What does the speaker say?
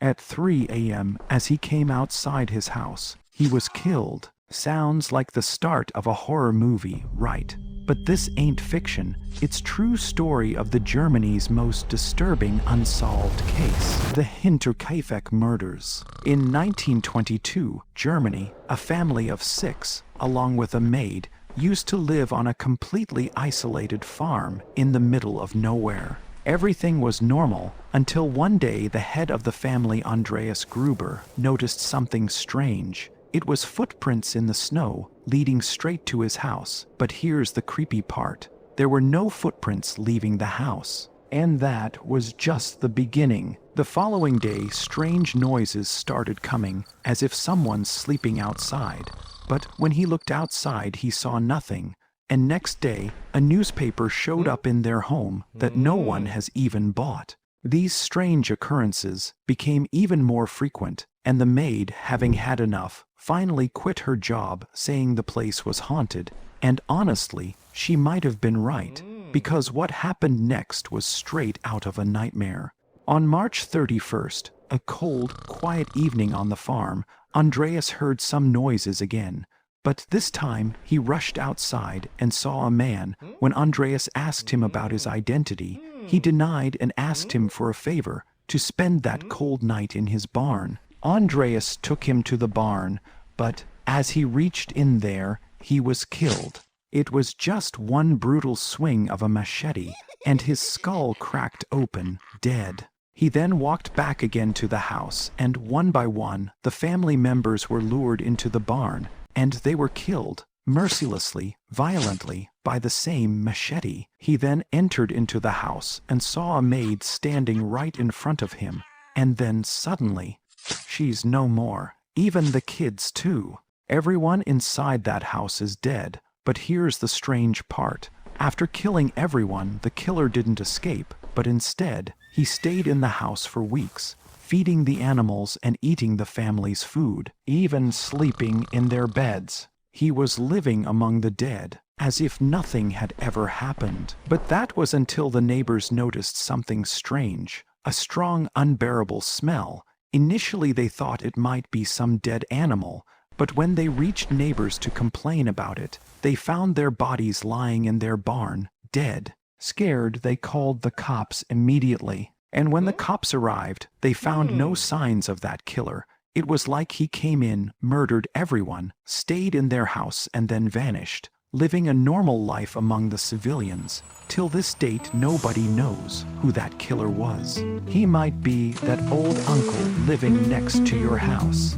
At 3 a.m., as he came outside his house, he was killed. Sounds like the start of a horror movie, right? But this ain't fiction, it's true story of the Germany's most disturbing unsolved case, the Hinterkaifeck murders. In 1922, Germany, a family of 6, along with a maid, used to live on a completely isolated farm in the middle of nowhere. Everything was normal until one day the head of the family, Andreas Gruber, noticed something strange. It was footprints in the snow leading straight to his house. But here's the creepy part. There were no footprints leaving the house. And that was just the beginning. The following day, strange noises started coming, as if someone's sleeping outside. But when he looked outside, he saw nothing. And next day, a newspaper showed up in their home that no one has even bought. These strange occurrences became even more frequent, and the maid, having had enough, finally quit her job, saying the place was haunted. And honestly, she might have been right, because what happened next was straight out of a nightmare. On March 31st, a cold, quiet evening on the farm, Andreas heard some noises again. But this time, he rushed outside and saw a man. When Andreas asked him about his identity, he denied and asked him for a favor, to spend that cold night in his barn. Andreas took him to the barn, but as he reached in there, he was killed. It was just one brutal swing of a machete, and his skull cracked open, dead. He then walked back again to the house, and one by one, the family members were lured into the barn, and they were killed, mercilessly, violently, by the same machete. He then entered into the house and saw a maid standing right in front of him, and then suddenly, she's no more. Even the kids too. Everyone inside that house is dead. But here's the strange part. After killing everyone, the killer didn't escape, but instead, he stayed in the house for weeks, feeding the animals and eating the family's food, even sleeping in their beds. He was living among the dead, as if nothing had ever happened. But that was until the neighbors noticed something strange, a strong, unbearable smell. Initially they thought it might be some dead animal, but when they reached neighbors to complain about it, they found their bodies lying in their barn, dead. Scared, they called the cops immediately. And when the cops arrived, they found no signs of that killer. It was like he came in, murdered everyone, stayed in their house, and then vanished, living a normal life among the civilians. Till this date, nobody knows who that killer was. He might be that old uncle living next to your house.